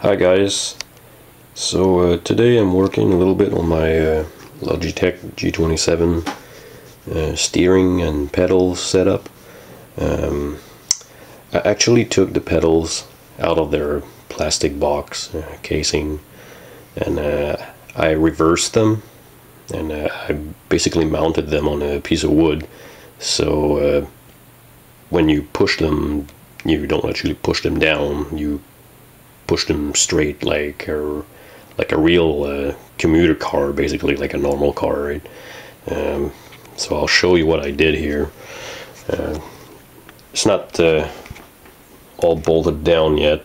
Hi guys, so today I'm working a little bit on my Logitech G27 steering and pedals setup. I actually took the pedals out of their plastic box casing, and I reversed them, and I basically mounted them on a piece of wood, so when you push them, you don't actually push them down, you push them straight like a real commuter car, basically like a normal car, right? So I'll show you what I did here. It's not all bolted down yet.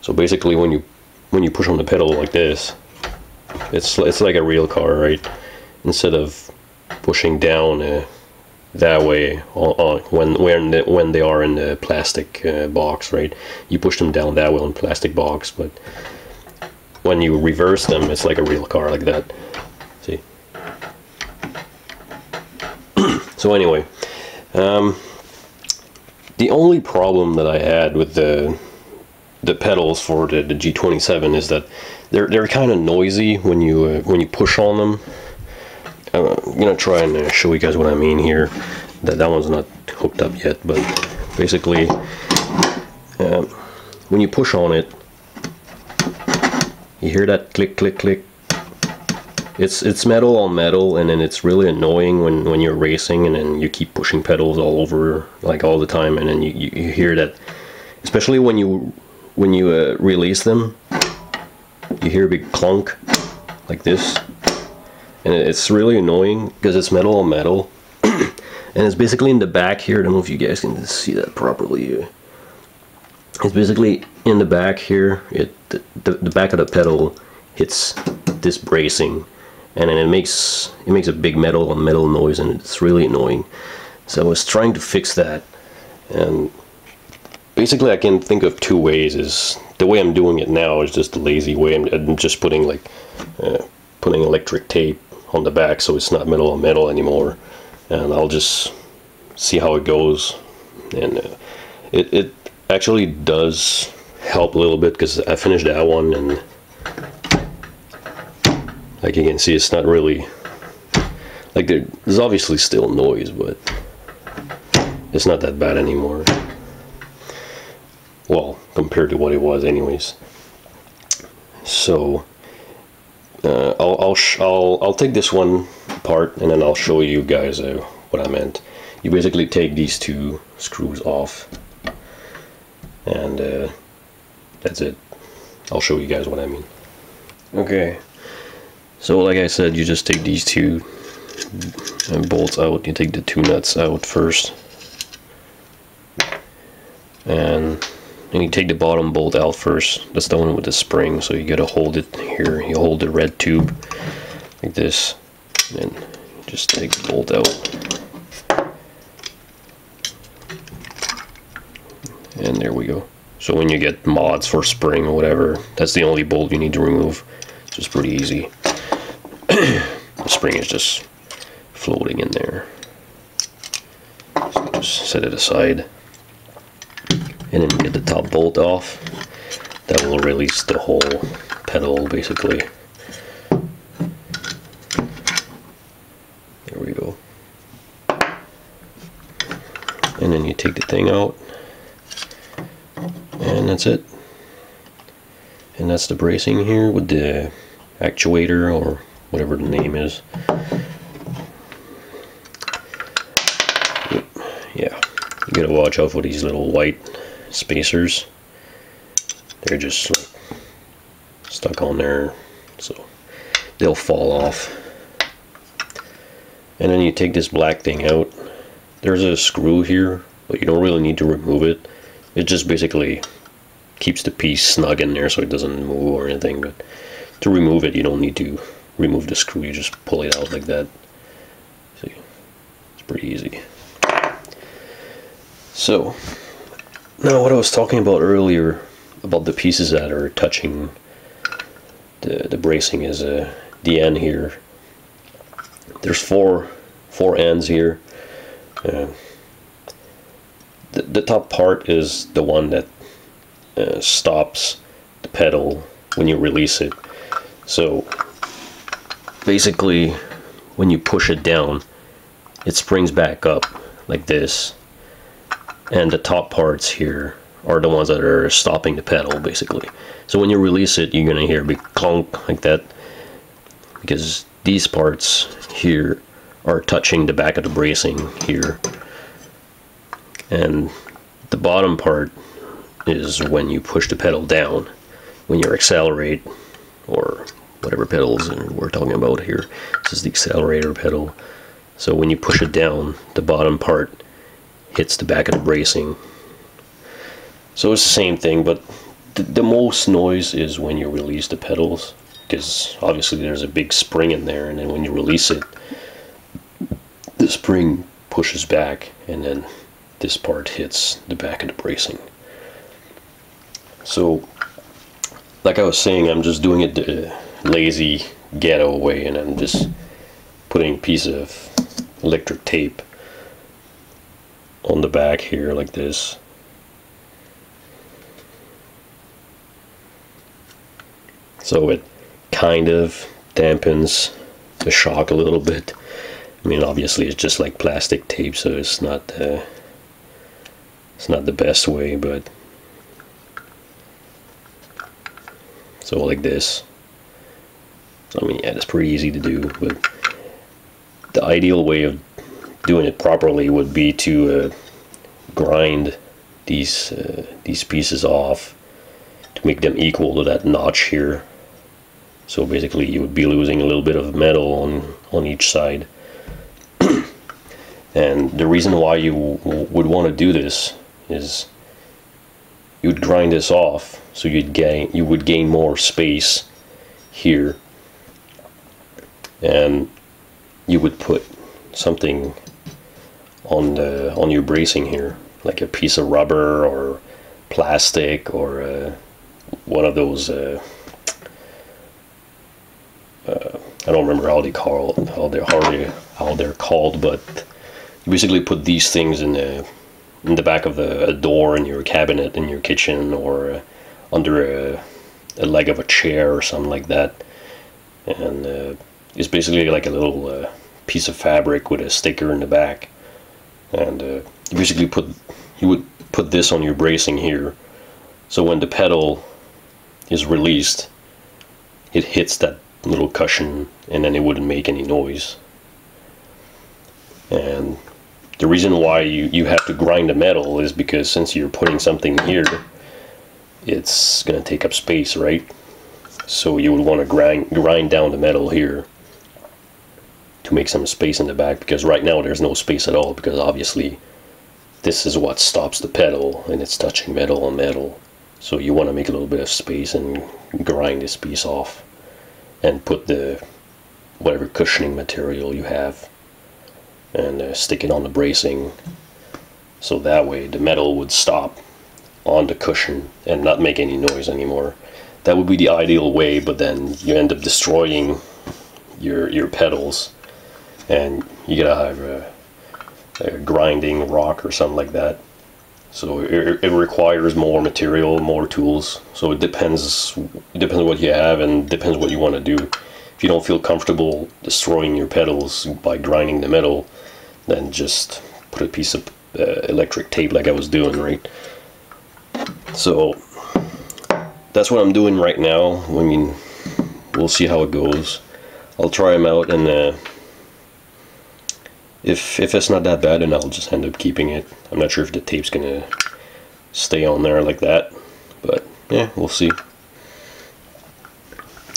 So basically, when you push on the pedal like this, it's like a real car, right? Instead of pushing down that way when they are in the plastic box, right? You push them down that way on plastic box, but when you reverse them, it's like a real car, like that. See? So anyway, the only problem that I had with the pedals for the G27 is that they're kind of noisy when you push on them. I'm gonna try and show you guys what I mean here. That one's not hooked up yet, but basically, when you push on it, you hear that click, click, click. It's metal on metal, and then it's really annoying when you're racing, and then you keep pushing pedals all over, like all the time, and then you hear that, especially when you release them, you hear a big clunk, like this. And it's really annoying because it's metal on metal, and it's basically in the back here. I don't know if you guys can see that properly. It's basically in the back here. The back of the pedal hits this bracing, and then it makes a big metal on metal noise, and it's really annoying. So I was trying to fix that, and basically I can think of two ways. Is the way I'm doing it now is just the lazy way. I'm just putting putting electric tape on the back, so it's not metal on metal anymore, and I'll just see how it goes. And it actually does help a little bit, because I finished that one, and like you can see, it's not really like there's obviously still noise, but it's not that bad anymore, well, compared to what it was anyways. So I'll take this one apart, and then I'll show you guys what I meant. You basically take these two screws off, and that's it. I'll show you guys what I mean. Okay, so like I said, you just take these two bolts out. You take the two nuts out first, and you take the bottom bolt out first. That's the one with the spring, so you gotta hold it here. You hold the red tube like this, and just take the bolt out. And there we go. So when you get mods for spring or whatever, that's the only bolt you need to remove. It's just pretty easy. The spring is just floating in there. So just set it aside. And then you get the top bolt off. That will release the whole pedal, basically. There we go. And then you take the thing out, and that's it. And that's the bracing here with the actuator, or whatever the name is. Yeah, you gotta watch out for these little white spacers. They're just like stuck on there, so they'll fall off. And then you take this black thing out. There's a screw here, but you don't really need to remove it. It just basically keeps the piece snug in there so it doesn't move or anything. But to remove it, you don't need to remove the screw. You just pull it out like that. See, it's pretty easy. So now, what I was talking about earlier about the pieces that are touching the bracing is the end here. There's four ends here. The top part is the one that stops the pedal when you release it. So basically when you push it down, it springs back up like this, and the top parts here are the ones that are stopping the pedal basically. So when you release it, you're gonna hear a big clunk like that, because these parts here are touching the back of the bracing here, and the bottom part is when you push the pedal down, when you accelerate, or whatever pedals we're talking about here. This is the accelerator pedal. So when you push it down, the bottom part hits the back of the bracing. So it's the same thing, but the most noise is when you release the pedals, because obviously there's a big spring in there, and then when you release it, the spring pushes back, and then this part hits the back of the bracing. So like I was saying, I'm just doing it the lazy ghetto way, and I'm just putting a piece of electric tape on the back here like this. So it kind of dampens the shock a little bit. I mean, obviously it's just like plastic tape, so it's not the best way, but so like this. I mean, yeah, it's pretty easy to do, but the ideal way of doing it properly would be to grind these pieces off to make them equal to that notch here. So basically you would be losing a little bit of metal on each side. And the reason why you would want to do this is you would grind this off, so you would gain more space here, and you would put something on your bracing here, like a piece of rubber or plastic, or one of those I don't remember how they're called, but you basically put these things in the back of a door in your cabinet in your kitchen, or under a leg of a chair or something like that, and it's basically like a little piece of fabric with a sticker in the back, and you basically you would put this on your bracing here, so when the pedal is released, it hits that little cushion, and then it wouldn't make any noise. And the reason why you have to grind the metal is because since you're putting something here, it's going to take up space, right? So you would want to grind down the metal here to make some space in the back, because right now there's no space at all, because obviously this is what stops the pedal, and it's touching metal on metal. So you want to make a little bit of space and grind this piece off and put the whatever cushioning material you have and stick it on the bracing, so that way the metal would stop on the cushion and not make any noise anymore. That would be the ideal way, but then you end up destroying your pedals, and you gotta have a grinding rock or something like that. So it requires more material, more tools. So it depends what you have, and depends what you want to do. If you don't feel comfortable destroying your pedals by grinding the metal, then just put a piece of electric tape like I was doing, right? So that's what I'm doing right now. I mean, we'll see how it goes. I'll try them out, and if it's not that bad, then I'll just end up keeping it. I'm not sure if the tape's gonna stay on there like that, but yeah, we'll see.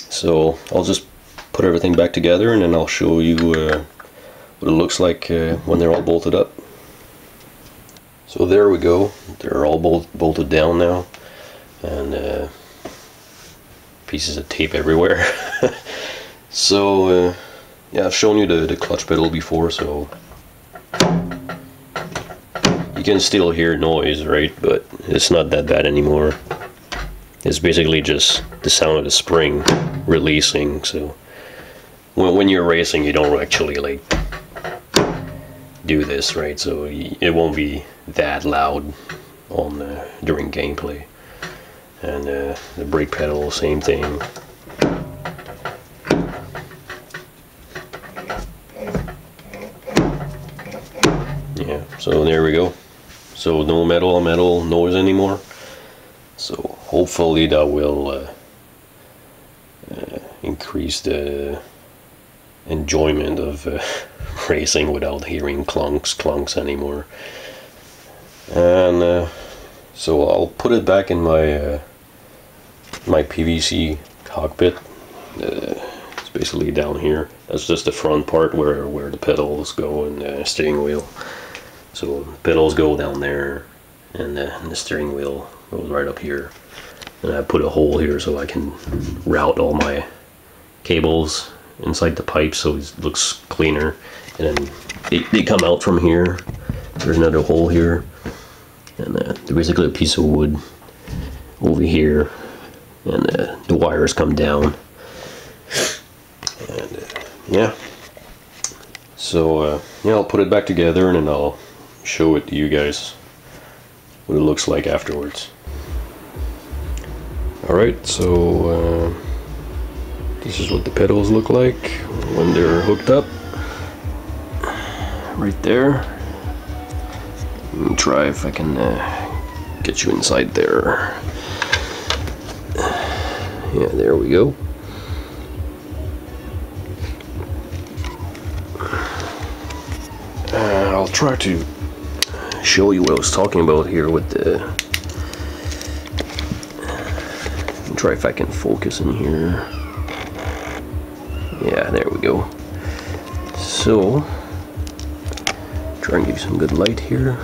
So I'll just put everything back together, and then I'll show you what it looks like when they're all bolted up. So there we go. They're all bolted down now, and pieces of tape everywhere. So yeah, I've shown you the clutch pedal before, so you can still hear noise, right? But it's not that bad anymore. It's basically just the sound of the spring releasing. So when you're racing, you don't actually like do this, right? So it won't be that loud on during gameplay. And the brake pedal, same thing. Yeah, so there we go. So no metal on metal noise anymore. So hopefully that will increase the enjoyment of racing without hearing clunks anymore. And so I'll put it back in my my PVC cockpit. It's basically down here. That's just the front part where the pedals go and the steering wheel. So the pedals go down there, and the steering wheel goes right up here. And I put a hole here so I can route all my cables inside the pipe so it looks cleaner. And then they come out from here. There's another hole here, and there's basically a piece of wood over here, and the wires come down. And yeah, so yeah, I'll put it back together and then I'll show it to you guys what it looks like afterwards. Alright, so this is what the pedals look like when they're hooked up. Right there. Let me try if I can get you inside there. Yeah, there we go. I'll try to show you what I was talking about here with the... Try if I can focus in here. Yeah, there we go. So, try and give you some good light here.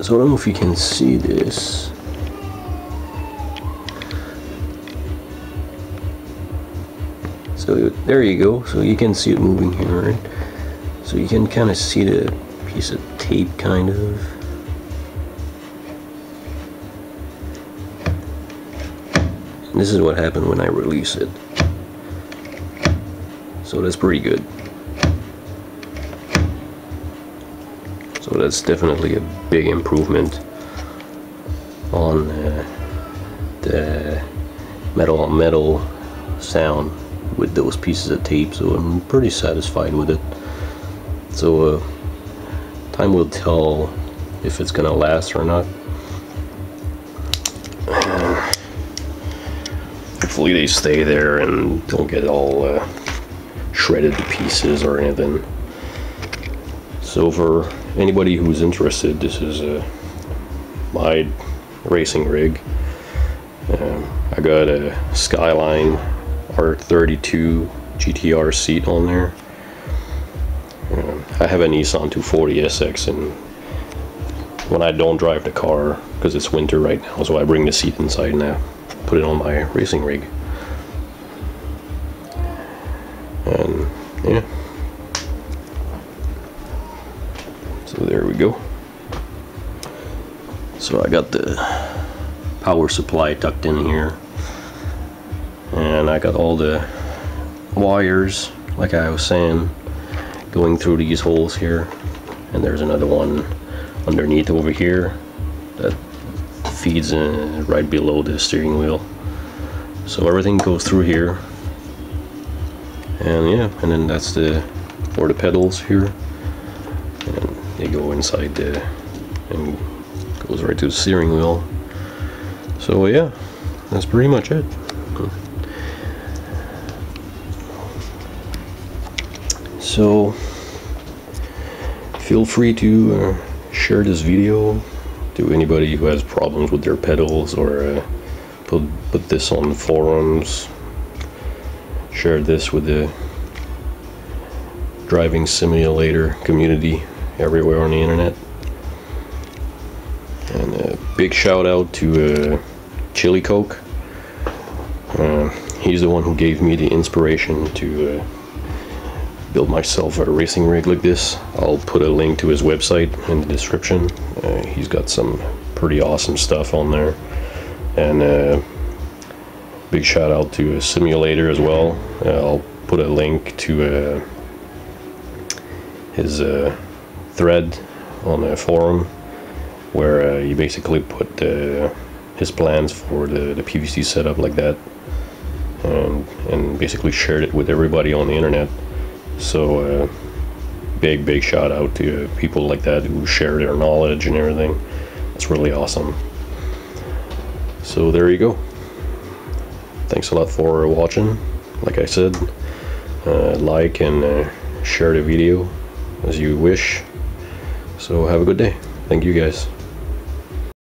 So I don't know if you can see this. So there you go. So you can see it moving here, right? So you can kind of see the piece of tape, kind of. And this is what happened when I release it. So that's pretty good. So that's definitely a big improvement on the metal on metal sound with those pieces of tape. So I'm pretty satisfied with it. So time will tell if it's gonna last or not. Hopefully they stay there and don't get all shredded to pieces or anything. So for anybody who's interested, this is my racing rig. I got a Skyline R32 GTR seat on there. I have a Nissan 240 SX, and when I don't drive the car, because it's winter right now, so I bring the seat inside and I put it on my racing rig. And yeah, so there we go. So I got the power supply tucked in here, and I got all the wires, like I was saying, going through these holes here, and there's another one underneath over here that feeds in right below the steering wheel. So everything goes through here, and yeah, and then that's for the pedals here, and they go inside the and goes right to the steering wheel. So yeah, that's pretty much it. So feel free to share this video to anybody who has problems with their pedals, or put this on forums. Share this with the driving simulator community everywhere on the internet. And a big shout out to ChiliCoke. He's the one who gave me the inspiration to build myself a racing rig like this. I'll put a link to his website in the description. He's got some pretty awesome stuff on there. And big shout out to a simulator as well. I'll put a link to his thread on the forum. where he basically put his plans for the PVC setup like that, and basically shared it with everybody on the internet. So big shout out to people like that who share their knowledge and everything. That's really awesome. So there you go. Thanks a lot for watching. Like I said, like and share the video as you wish. So have a good day. Thank you guys.